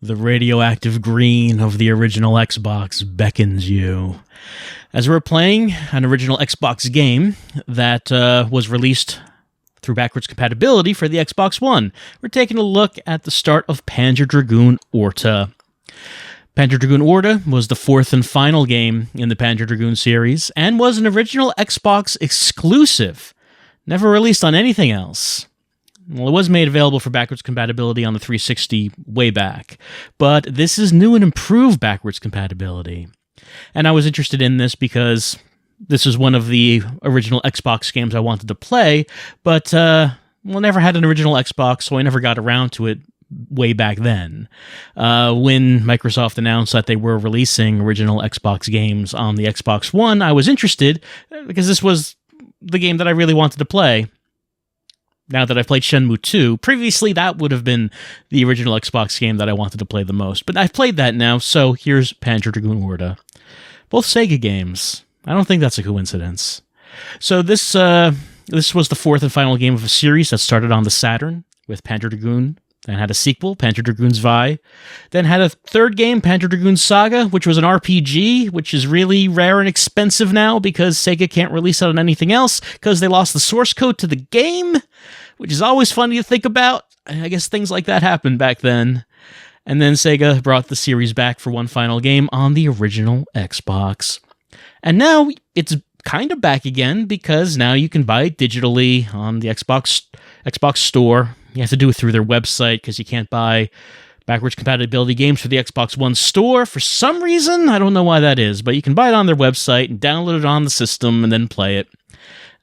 The radioactive green of the original Xbox beckons you. As we're playing an original Xbox game that was released through backwards compatibility for the Xbox One, we're taking a look at the start of Panzer Dragoon Orta. Panzer Dragoon Orta was the fourth and final game in the Panzer Dragoon series, and was an original Xbox exclusive, never released on anything else. Well, it was made available for backwards compatibility on the 360 way back, but this is new and improved backwards compatibility. And I was interested in this because this is one of the original Xbox games I wanted to play, but never had an original Xbox, so I never got around to it way back then. When Microsoft announced that they were releasing original Xbox games on the Xbox One, I was interested because this was the game that I really wanted to play. Now that I've played Shenmue 2, previously that would have been the original Xbox game that I wanted to play the most. But I've played that now, so here's Panzer Dragoon Orta. Both Sega games. I don't think that's a coincidence. So this was the fourth and final game of a series that started on the Saturn with Panzer Dragoon, then had a sequel, Panzer Dragoon Zwei, then had a third game, Panzer Dragoon Saga, which was an RPG, which is really rare and expensive now because Sega can't release it on anything else because they lost the source code to the game, which is always funny to think about. I guess things like that happened back then. And then Sega brought the series back for one final game on the original Xbox. And now it's kind of back again because now you can buy it digitally on the Xbox Store. You have to do it through their website because you can't buy backwards compatibility games for the Xbox One store for some reason. I don't know why that is, but you can buy it on their website and download it on the system and then play it.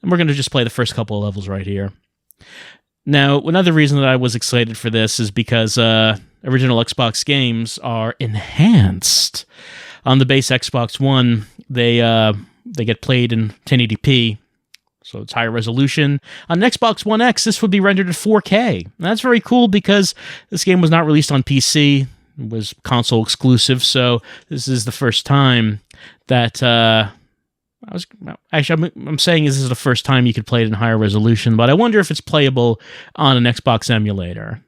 And we're going to just play the first couple of levels right here. Now, another reason that I was excited for this is because original Xbox games are enhanced. On the base Xbox One, they get played in 1080p, so it's higher resolution. On Xbox One X, this would be rendered at 4K. And that's very cool because this game was not released on PC. It was console exclusive, so this is the first time that... I'm saying this is the first time you could play it in higher resolution, but I wonder if it's playable on an Xbox emulator.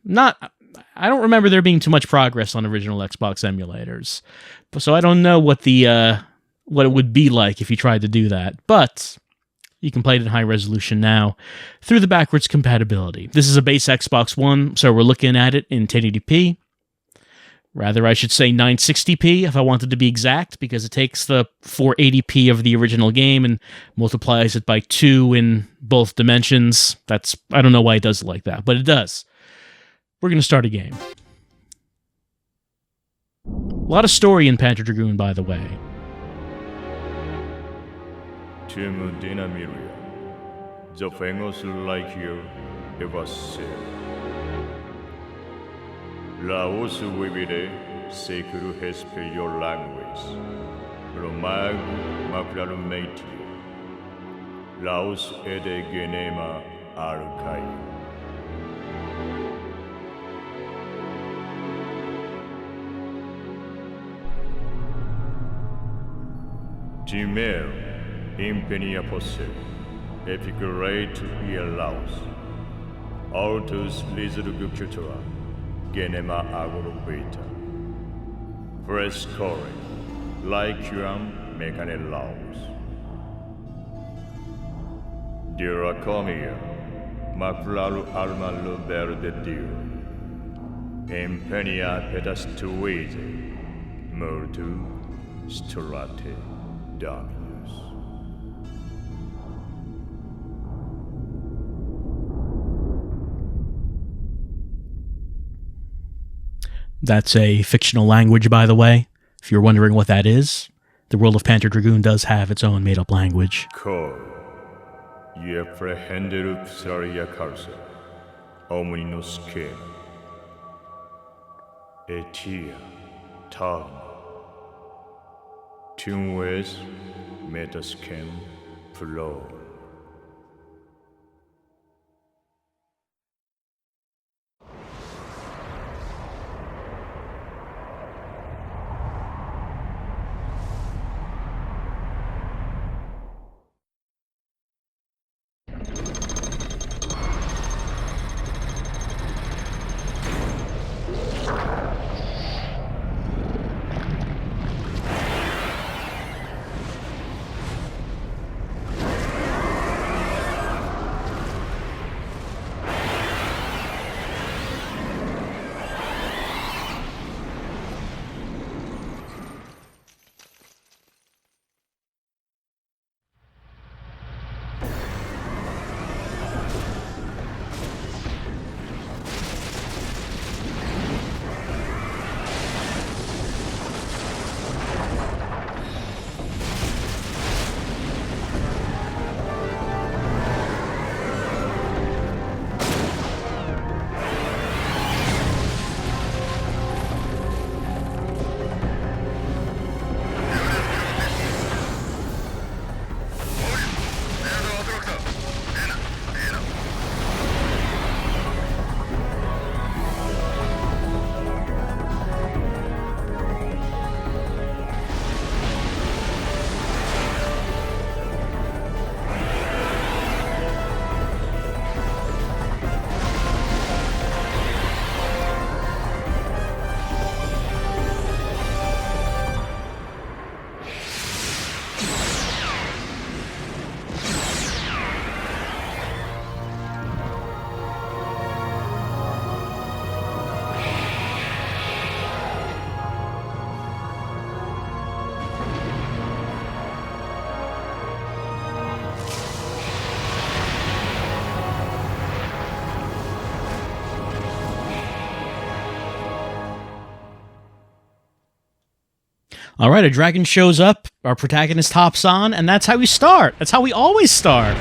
I don't remember there being too much progress on original Xbox emulators, so I don't know what it would be like if you tried to do that. But you can play it in high resolution now through the backwards compatibility. This is a base Xbox One, so we're looking at it in 1080p. Rather, I should say 960p if I wanted to be exact, because it takes the 480p of the original game and multiplies it by 2 in both dimensions. I don't know why it does it like that, but it does. We're going to start a game. A lot of story in Panzer Dragoon, by the way. Team Dynamiria, the famous like you ever said. Laos vivere seculu hespe your language. Romag maclarum native. Laos ede genema arcai. Timeo impenia posse. Epicurate ia Laos. Autus lizurgucutura. Genema agro beta. Frescore, Lycuam mecane laus. Diracomia, Macularu alma luber de dio. Impenia pedastuite, Murtu sturate dominus. That's a fictional language, by the way. If you're wondering what that is, the world of Panzer Dragoon does have its own made-up language. Cor, ye prehenderup saria carse, omnino schema. Etia, tam. Tumves metaschem flow. All right, a dragon shows up, our protagonist hops on, and that's how we start. That's how we always start.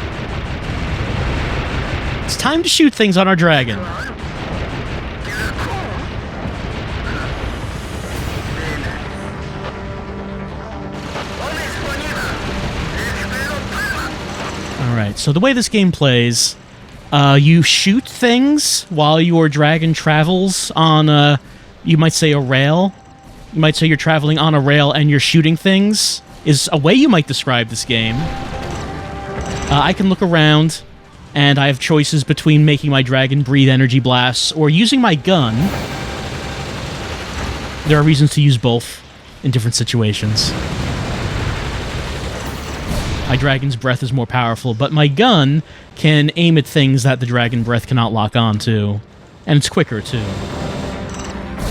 It's time to shoot things on our dragon. Alright, so the way this game plays, you shoot things while your dragon travels on, you might say a rail. You might say you're traveling on a rail and you're shooting things, is a way you might describe this game. I can look around, and I have choices between making my dragon breathe energy blasts or using my gun. There are reasons to use both in different situations. My dragon's breath is more powerful, but my gun can aim at things that the dragon breath cannot lock onto, and it's quicker, too.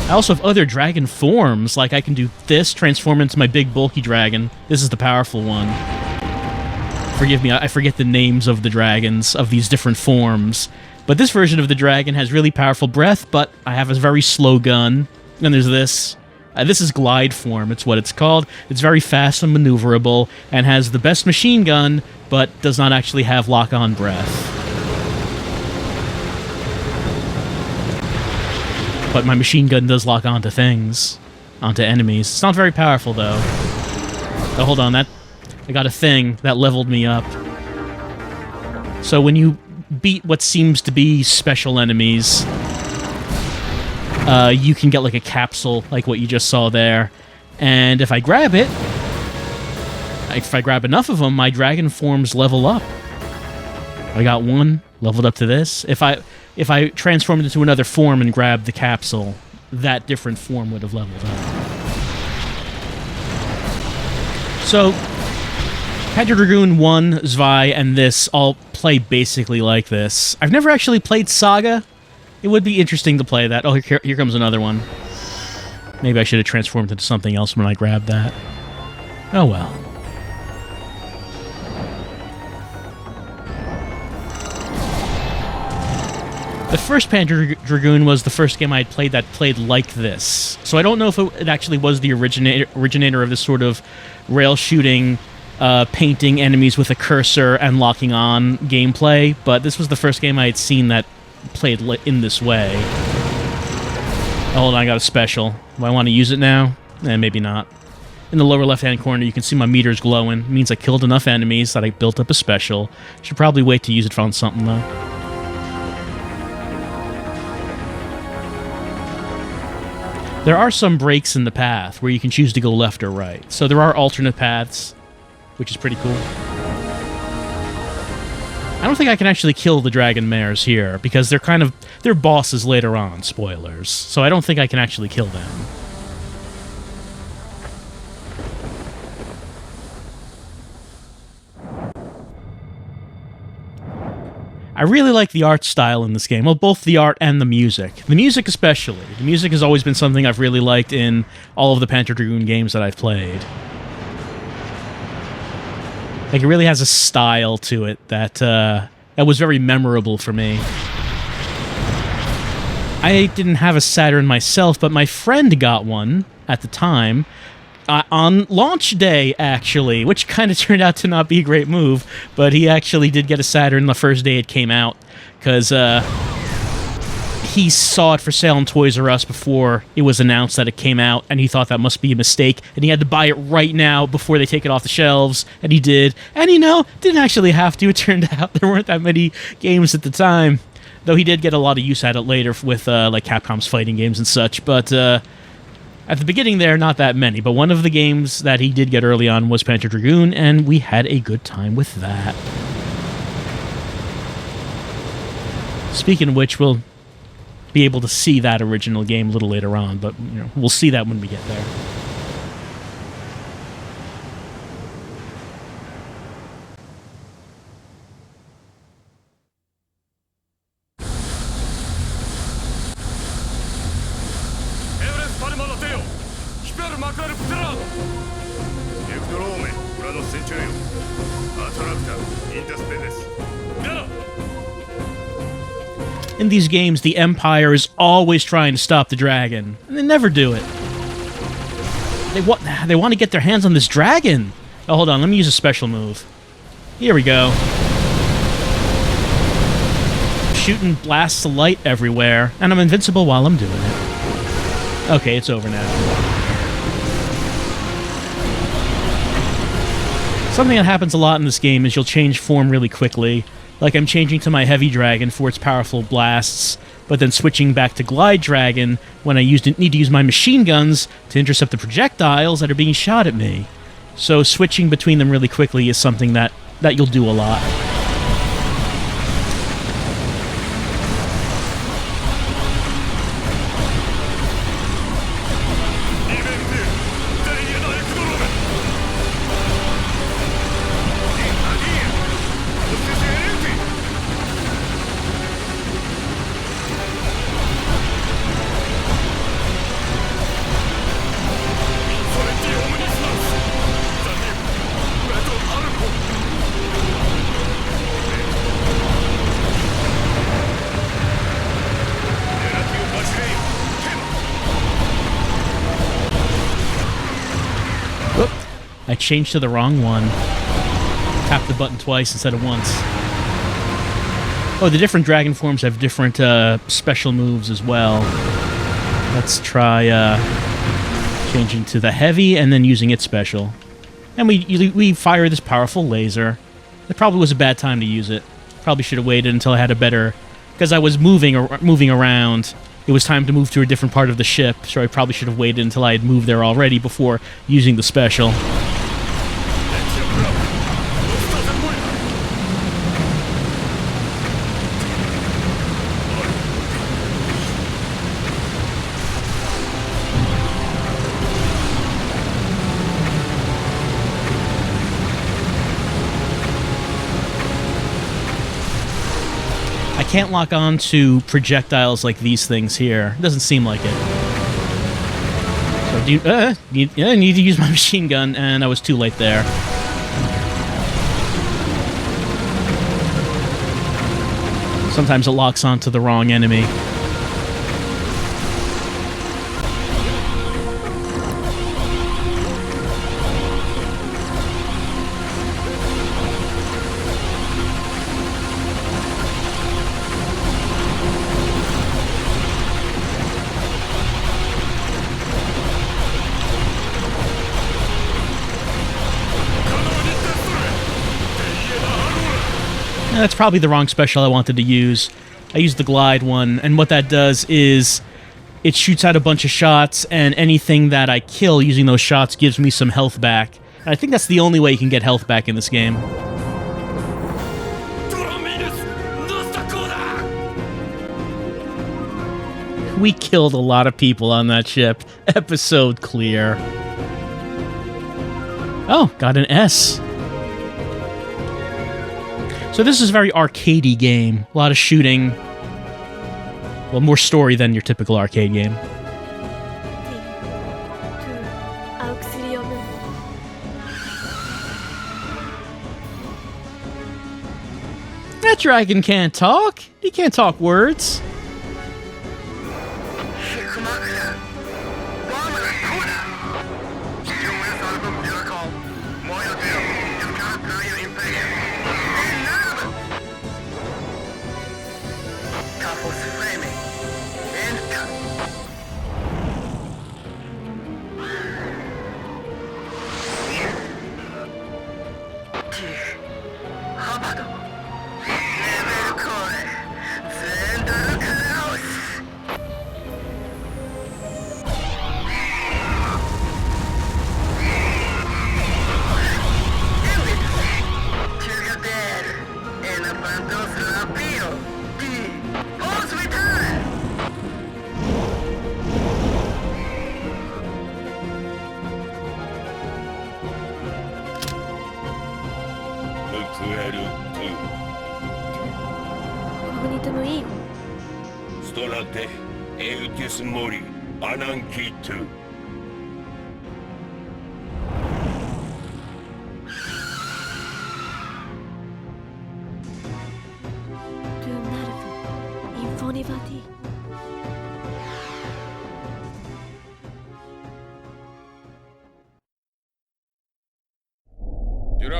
I also have other dragon forms, like I can do this, transform into my big bulky dragon. This is the powerful one. Forgive me, I forget the names of the dragons, of these different forms. But this version of the dragon has really powerful breath, but I have a very slow gun. And there's this. This is glide form, it's what it's called. It's very fast and maneuverable, and has the best machine gun, but does not actually have lock-on breath. But my machine gun does lock onto things, onto enemies. It's not very powerful, though. Oh, hold on, I got a thing that leveled me up. So when you beat what seems to be special enemies, you can get like a capsule, like what you just saw there. And if I grab it, if I grab enough of them, my dragon forms level up. I got one, leveled up to this. If I transformed into another form and grabbed the capsule, that different form would have leveled up. So, Panzer Dragoon 1, Zwei, and this all play basically like this. I've never actually played Saga. It would be interesting to play that. Oh, here comes another one. Maybe I should have transformed into something else when I grabbed that. Oh well. The first Panzer Dragoon was the first game I had played that played like this. So I don't know if it actually was the originator of this sort of rail shooting, painting enemies with a cursor and locking on gameplay, but this was the first game I had seen that played in this way. Oh, hold on, I got a special. Do I want to use it now? Maybe not. In the lower left-hand corner, you can see my meters glowing. It means I killed enough enemies that I built up a special. Should probably wait to use it on something, though. There are some breaks in the path where you can choose to go left or right. So there are alternate paths, which is pretty cool. I don't think I can actually kill the dragon mares here, because they're bosses later on, spoilers. So I don't think I can actually kill them. I really like the art style in this game. Well, both the art and the music. The music especially. The music has always been something I've really liked in all of the Panzer Dragoon games that I've played. Like, it really has a style to it that was very memorable for me. I didn't have a Saturn myself, but my friend got one at the time. On launch day, actually, which kind of turned out to not be a great move, but he actually did get a Saturn the first day it came out, because he saw it for sale in Toys R Us before it was announced that it came out, and he thought that must be a mistake, and he had to buy it right now before they take it off the shelves, and he did. And, didn't actually have to. It turned out there weren't that many games at the time, though he did get a lot of use out of it later with, like, Capcom's fighting games and such, but, at the beginning there, not that many, but one of the games that he did get early on was Panzer Dragoon, and we had a good time with that. Speaking of which, we'll be able to see that original game a little later on, but we'll see that when we get there. In these games, the Empire is always trying to stop the dragon, and they never do it. they want to get their hands on this dragon. Oh, hold on. Let me use a special move. Here we go. Shooting blasts of light everywhere, and I'm invincible while I'm doing it. Okay, it's over now. Something that happens a lot in this game is you'll change form really quickly. Like I'm changing to my heavy dragon for its powerful blasts, but then switching back to glide dragon when I need to use my machine guns to intercept the projectiles that are being shot at me. So switching between them really quickly is something that you'll do a lot. I changed to the wrong one. Tap the button twice instead of once. Oh, the different dragon forms have different special moves as well. Let's try changing to the heavy and then using its special. And we fire this powerful laser. It probably was a bad time to use it. Probably should have waited until I had a better... Because I was moving around. It was time to move to a different part of the ship, so I probably should have waited until I had moved there already before using the special. I can't lock on to projectiles like these things here. It doesn't seem like it. So I need to use my machine gun, and I was too late there. Sometimes it locks onto the wrong enemy. That's probably the wrong special I wanted to use. I used the glide one, and what that does is it shoots out a bunch of shots, and anything that I kill using those shots gives me some health back. And I think that's the only way you can get health back in this game. We killed a lot of people on that ship. Episode clear. Oh, got an S. So this is a very arcadey game. A lot of shooting. Well, more story than your typical arcade game. That dragon can't talk. He can't talk words.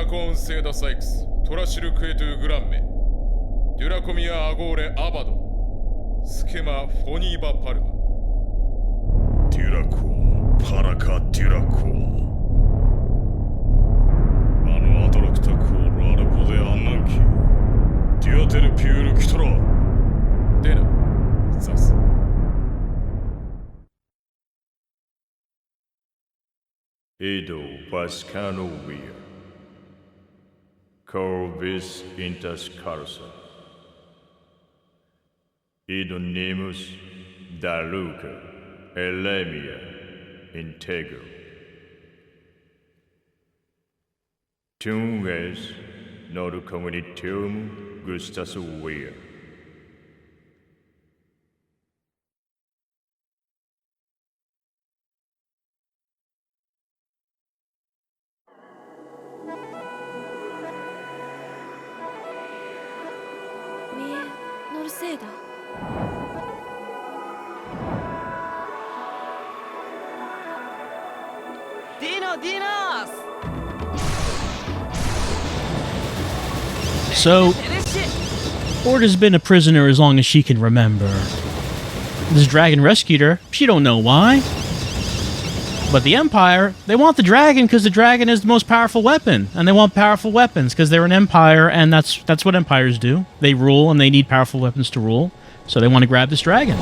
コーンセーダサイクストラシルクエトゥグランメデュラコミアアゴーレアバドスケマフォニーバパルマデュラコンパラカデュラコンあのアトラクタコールアルポデアンナンキデュアテルピュールキトラデナザスエド・バスカノウィアコービス・インタスカルサイド・ネムス・ダルカエレミア・インテグトゥンエス・ノルコミニティウム・グスタス・ウィアミエ・ノルセーダSo, Orta's been a prisoner as long as she can remember. This dragon rescued her. She don't know why. But the Empire, they want the dragon because the dragon is the most powerful weapon. And they want powerful weapons because they're an empire, and that's what empires do. They rule, and they need powerful weapons to rule. So they want to grab this dragon.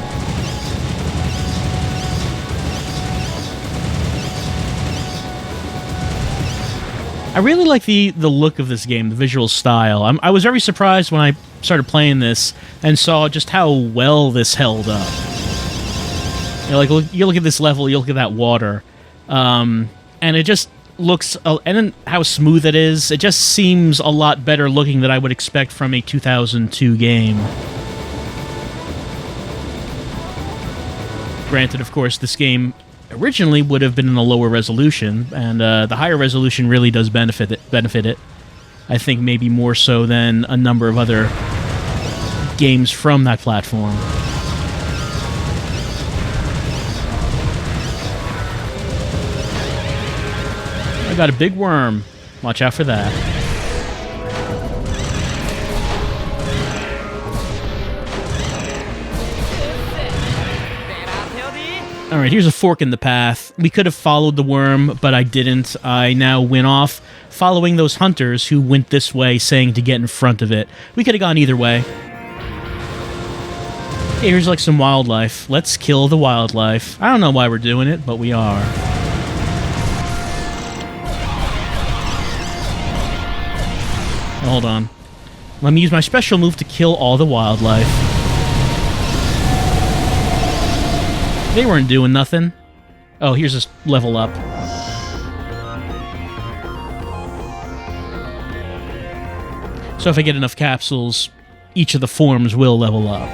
I really like the look of this game, the visual style. I was very surprised when I started playing this and saw just how well this held up. You know, like, you look at this level, you look at that water, and it just looks, and then how smooth it is, it just seems a lot better looking than I would expect from a 2002 game. Granted, of course, this game originally would have been in a lower resolution, and the higher resolution really does benefit it. I think maybe more so than a number of other games from that platform. I got a big worm. Watch out for that. Alright, here's a fork in the path. We could have followed the worm, but I didn't. I now went off following those hunters who went this way, saying to get in front of it. We could have gone either way. Hey, here's like some wildlife. Let's kill the wildlife. I don't know why we're doing it, but we are. Hold on. Let me use my special move to kill all the wildlife. They weren't doing nothing. Oh, here's this level up. So if I get enough capsules, each of the forms will level up.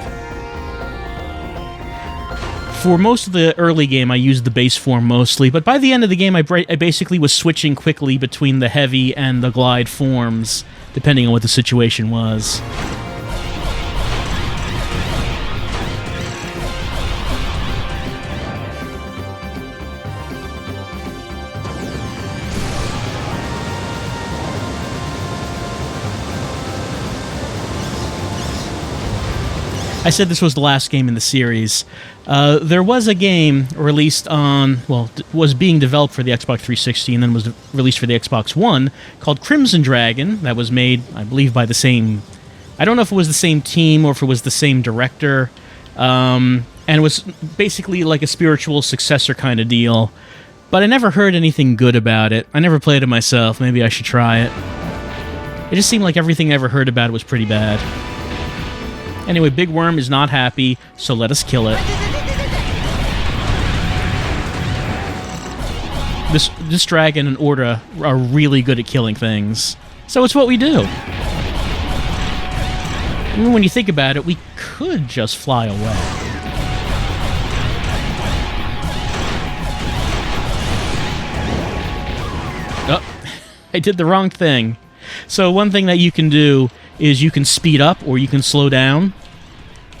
For most of the early game, I used the base form mostly, but by the end of the game, I basically was switching quickly between the heavy and the glide forms, depending on what the situation was. I said this was the last game in the series. There was a game released on, well, was being developed for the Xbox 360 and then was released for the Xbox One called Crimson Dragon that was made, I believe, by the same... I don't know if it was the same team or if it was the same director. And it was basically like a spiritual successor kind of deal. But I never heard anything good about it. I never played it myself. Maybe I should try it. It just seemed like everything I ever heard about it was pretty bad. Anyway, Big Worm is not happy, so let us kill it. This dragon and Orta are really good at killing things. So it's what we do. I mean, when you think about it, we could just fly away. Oh, I did the wrong thing. So one thing that you can do is you can speed up or you can slow down.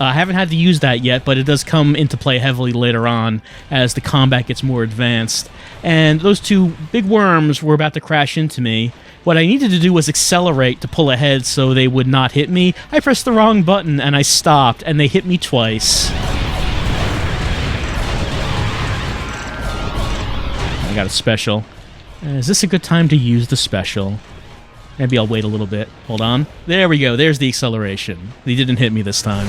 I haven't had to use that yet, but it does come into play heavily later on as the combat gets more advanced. And those two big worms were about to crash into me. What I needed to do was accelerate to pull ahead so they would not hit me. I pressed the wrong button and I stopped, and they hit me twice. I got a special. Is this a good time to use the special? Maybe I'll wait a little bit. Hold on. There we go. There's the acceleration. They didn't hit me this time.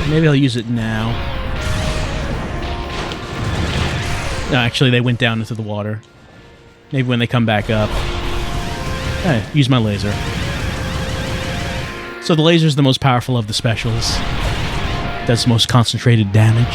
Maybe I'll use it now. No, actually, they went down into the water. Maybe when they come back up. Use my laser. So the laser's the most powerful of the specials. Does the most concentrated damage.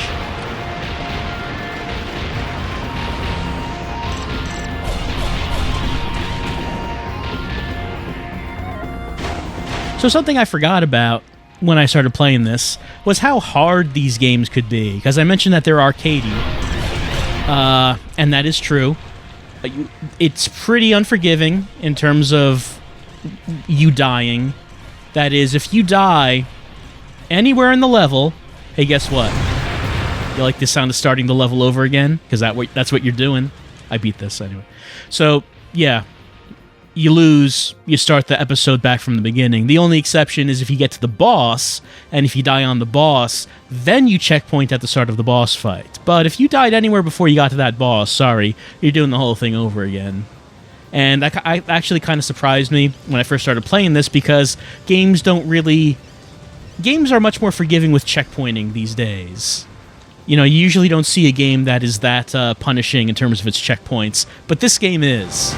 So something I forgot about when I started playing this was how hard these games could be. Because I mentioned that they're arcadey. And that is true. It's pretty unforgiving in terms of you dying. That is, if you die anywhere in the level, hey, guess what? You like the sound of starting the level over again? Because that's what you're doing. I beat this anyway. So, yeah. You lose, you start the episode back from the beginning. The only exception is if you get to the boss, and if you die on the boss, then you checkpoint at the start of the boss fight. But if you died anywhere before you got to that boss, sorry, you're doing the whole thing over again. And that actually kind of surprised me when I first started playing this, because games are much more forgiving with checkpointing these days. You know, you usually don't see a game that is that punishing in terms of its checkpoints, but this game is.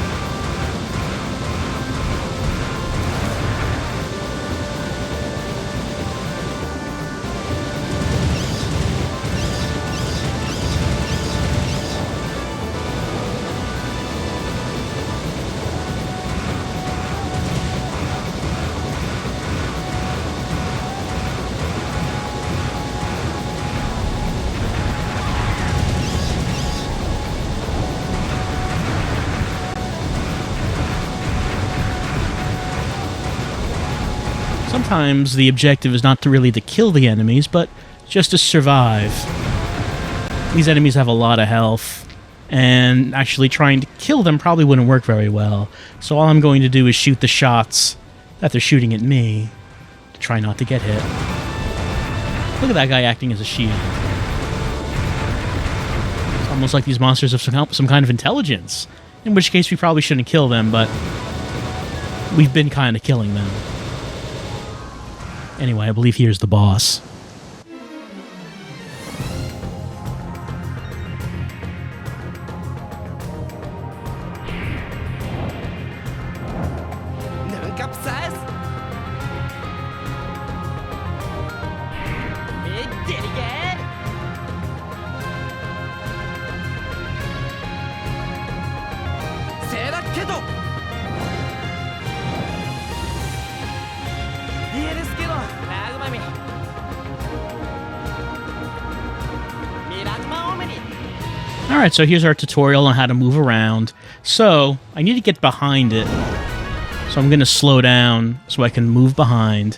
Sometimes the objective is not really to kill the enemies, but just to survive. These enemies have a lot of health, and actually trying to kill them probably wouldn't work very well. So all I'm going to do is shoot the shots that they're shooting at me to try not to get hit. Look at that guy acting as a shield. It's almost like these monsters have some kind of intelligence, in which case we probably shouldn't kill them, but we've been kind of killing them. Anyway, I believe here's the boss. Alright, so here's our tutorial on how to move around. So, I need to get behind it. So I'm going to slow down so I can move behind.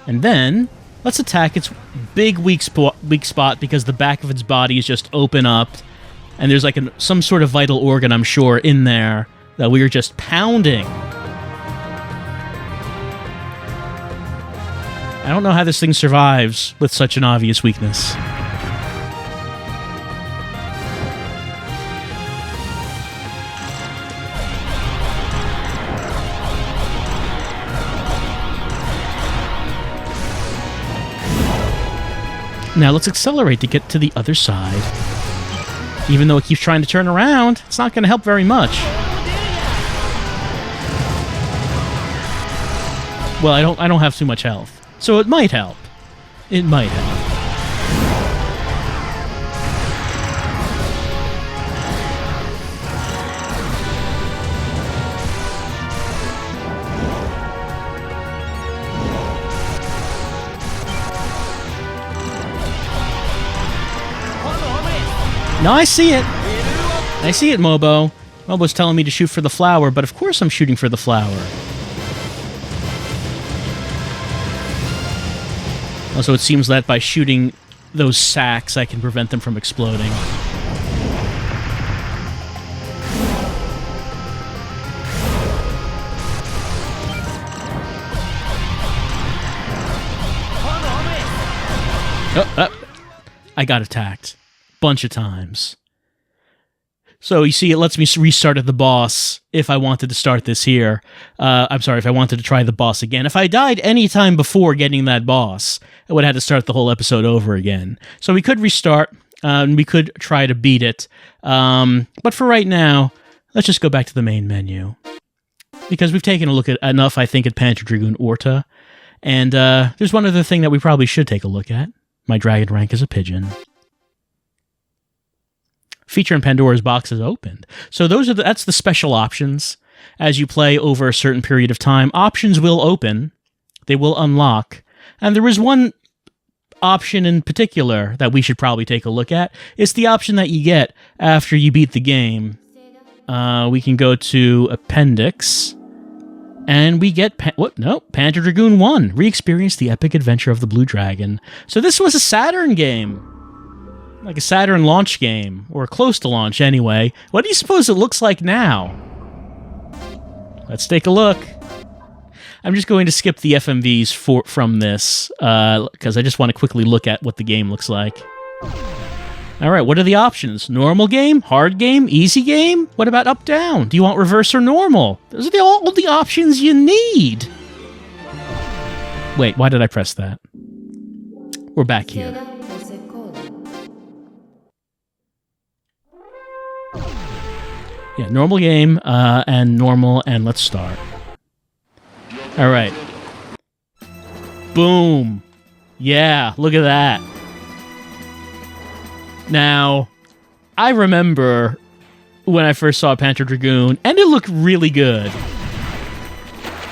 And then, let's attack its big weak spot because the back of its body is just open up. And there's like some sort of vital organ, I'm sure, in there that we are just pounding. I don't know how this thing survives with such an obvious weakness. Now let's accelerate to get to the other side. Even though it keeps trying to turn around, it's not going to help very much. Well, I don't have too much health, so it might help. It might help. No, I see it. I see it, Mobo. Mobo's telling me to shoot for the flower, but of course I'm shooting for the flower. Also, it seems that by shooting those sacks, I can prevent them from exploding. I got attacked. Bunch of times. So you see, it lets me restart at the boss if I wanted to start this here. I'm sorry, if I wanted to try the boss again. If I died any time before getting that boss, I would have had to start the whole episode over again. So we could restart, and we could try to beat it. But for right now, let's just go back to the main menu. Because we've taken a look at enough, I think, at Panzer Dragoon Orta. And there's one other thing that we probably should take a look at. My dragon rank is a pigeon. Feature in Pandora's box is opened. So that's the special options. As you play over a certain period of time, options will open. They will unlock. And there is one option in particular that we should probably take a look at. It's the option that you get after you beat the game. We can go to Appendix. And we get, Panzer Dragoon 1. Re-experience the epic adventure of the Blue Dragon. So this was a Saturn game. Like a Saturn launch game. Or close to launch, anyway. What do you suppose it looks like now? Let's take a look. I'm just going to skip the FMVs from this, because I just want to quickly look at what the game looks like. Alright, what are the options? Normal game? Hard game? Easy game? What about up-down? Do you want reverse or normal? Those are all the options you need! Wait, why did I press that? We're back here. Yeah, normal game, and normal, and let's start. Alright. Boom! Yeah, look at that. Now, I remember when I first saw Panzer Dragoon, and it looked really good.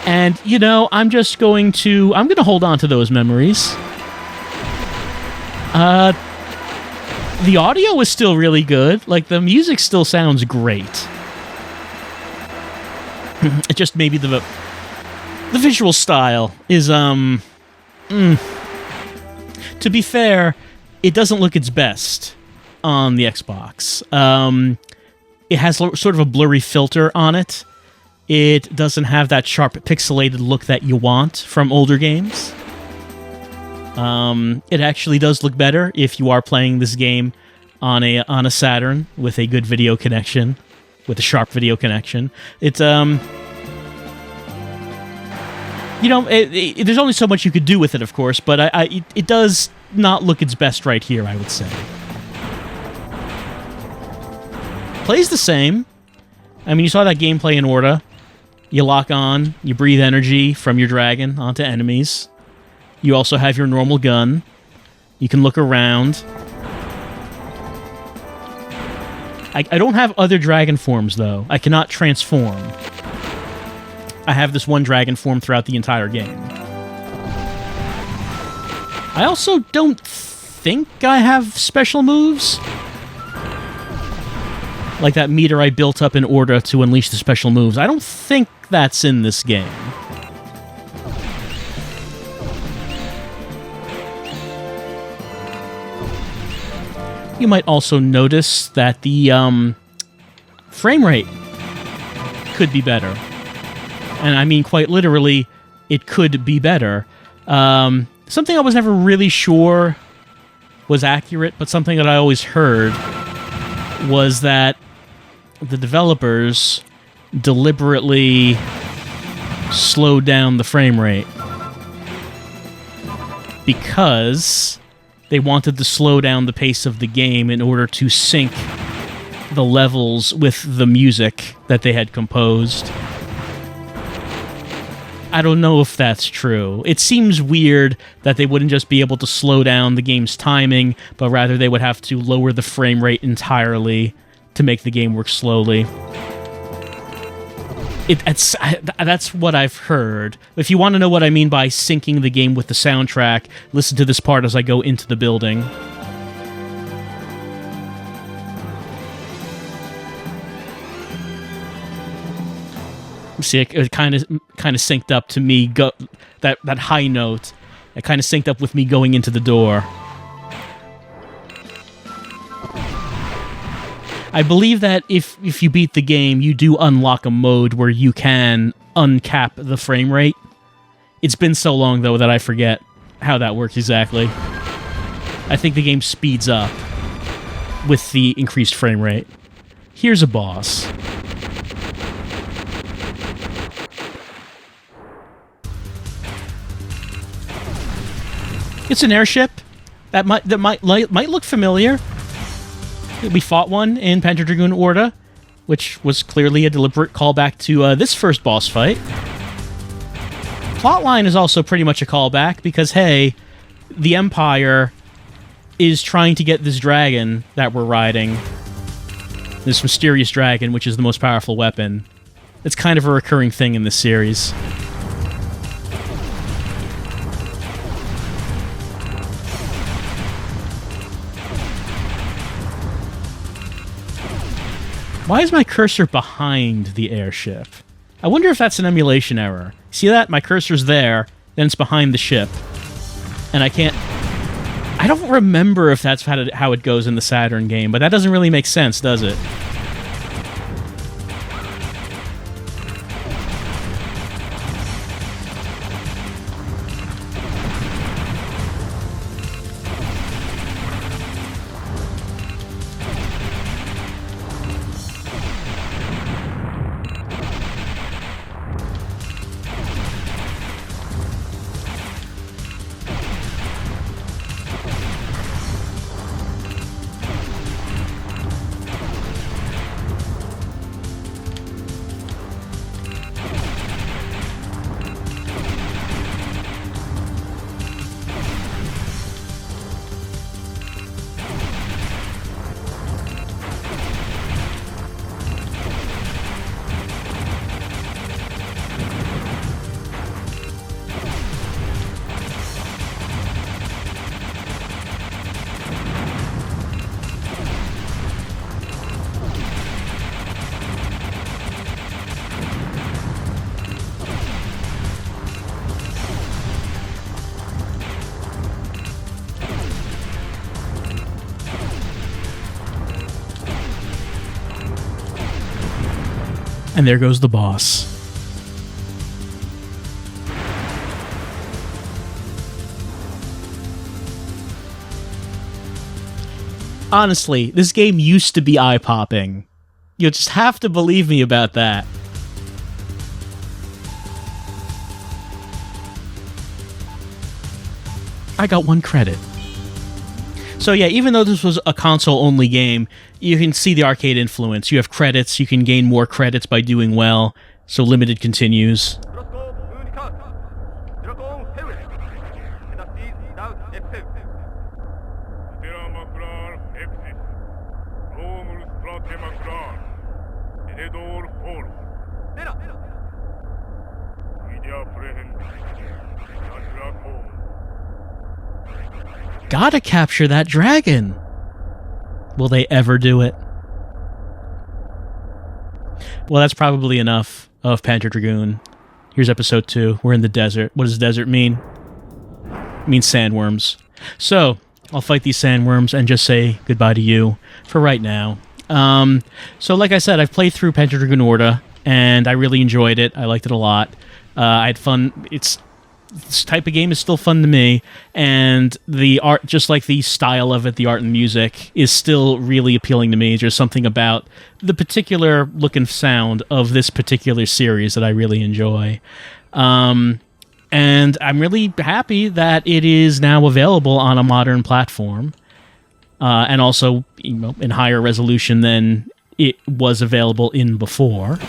And, you know, I'm going to hold on to those memories. The audio is still really good. Like, the music still sounds great. It just maybe the visual style is, to be fair, it doesn't look its best on the Xbox. It has sort of a blurry filter on it. It doesn't have that sharp pixelated look that you want from older games. It actually does look better if you are playing this game on a Saturn with a good video connection, with a sharp video connection. It's you know, there's only so much you could do with it, of course, but it does not look its best right here, I would say. Plays the same. I mean, you saw that gameplay in Orta. You lock on, you breathe energy from your dragon onto enemies. You also have your normal gun. You can look around. I don't have other dragon forms, though. I cannot transform. I have this one dragon form throughout the entire game. I also don't think I have special moves. Like that meter I built up in Orta to unleash the special moves. I don't think that's in this game. You might also notice that the frame rate could be better. And I mean quite literally, it could be better. Something I was never really sure was accurate, but something that I always heard was that the developers deliberately slowed down the frame rate because they wanted to slow down the pace of the game in order to sync the levels with the music that they had composed. I don't know if that's true. It seems weird that they wouldn't just be able to slow down the game's timing, but rather they would have to lower the frame rate entirely to make the game work slowly. That's what I've heard. If you want to know what I mean by syncing the game with the soundtrack, listen to this part as I go into the building. See, it kind of synced up to me. That high note, it kind of synced up with me going into the door. I believe that if you beat the game, you do unlock a mode where you can uncap the frame rate. It's been so long, though, that I forget how that works exactly. I think the game speeds up with the increased frame rate. Here's a boss. It's an airship that might look familiar. We fought one in Panzer Dragoon Orta, which was clearly a deliberate callback to this first boss fight. Plotline is also pretty much a callback because, hey, the Empire is trying to get this dragon that we're riding, this mysterious dragon, which is the most powerful weapon. It's kind of a recurring thing in this series. Why is my cursor behind the airship? I wonder if that's an emulation error. See that? My cursor's there, then it's behind the ship. And I can't... I don't remember if that's how it goes in the Saturn game, but that doesn't really make sense, does it? And there goes the boss. Honestly, this game used to be eye-popping. You'll just have to believe me about that. I got 1 credit. So yeah, even though this was a console-only game, you can see the arcade influence. You have credits, you can gain more credits by doing well, so limited continues. Gotta capture that dragon! Will they ever do it? Well, that's probably enough of Panzer Dragoon. Here's episode 2. We're in the desert. What does desert mean? It means sandworms. So, I'll fight these sandworms and just say goodbye to you for right now. So like I said, I've played through Panzer Dragoon Orta, and I really enjoyed it. I liked it a lot. I had fun. This type of game is still fun to me, and the art, just like the style of it, the art and music, is still really appealing to me. There's something about the particular look and sound of this particular series that I really enjoy. And I'm really happy that it is now available on a modern platform, and also, in higher resolution than it was available in before.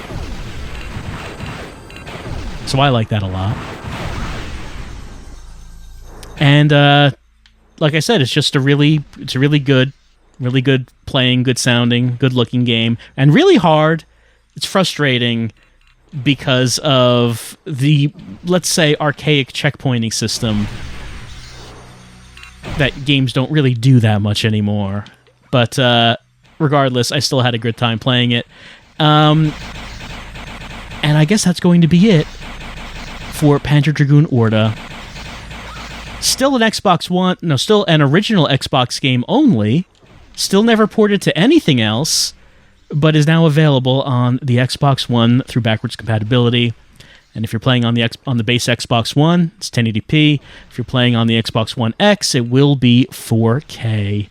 So I like that a lot. And like I said, it's just a really good playing, good sounding, good looking game, and really hard. It's frustrating because of the, let's say, archaic checkpointing system that games don't really do that much anymore. But regardless, I still had a good time playing it. And And I guess that's going to be it for Panzer Dragoon Orta. Still an Xbox One, no, still an original Xbox game only. Still never ported to anything else, but is now available on the Xbox One through backwards compatibility. And if you're playing on the base Xbox One, it's 1080p. If you're playing on the Xbox One X, it will be 4K.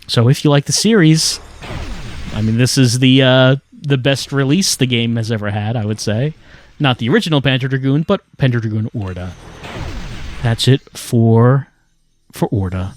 So if you like the series, I mean, this is the best release the game has ever had, I would say. Not the original Panzer Dragoon, but Panzer Dragoon Orta. That's it for Orta.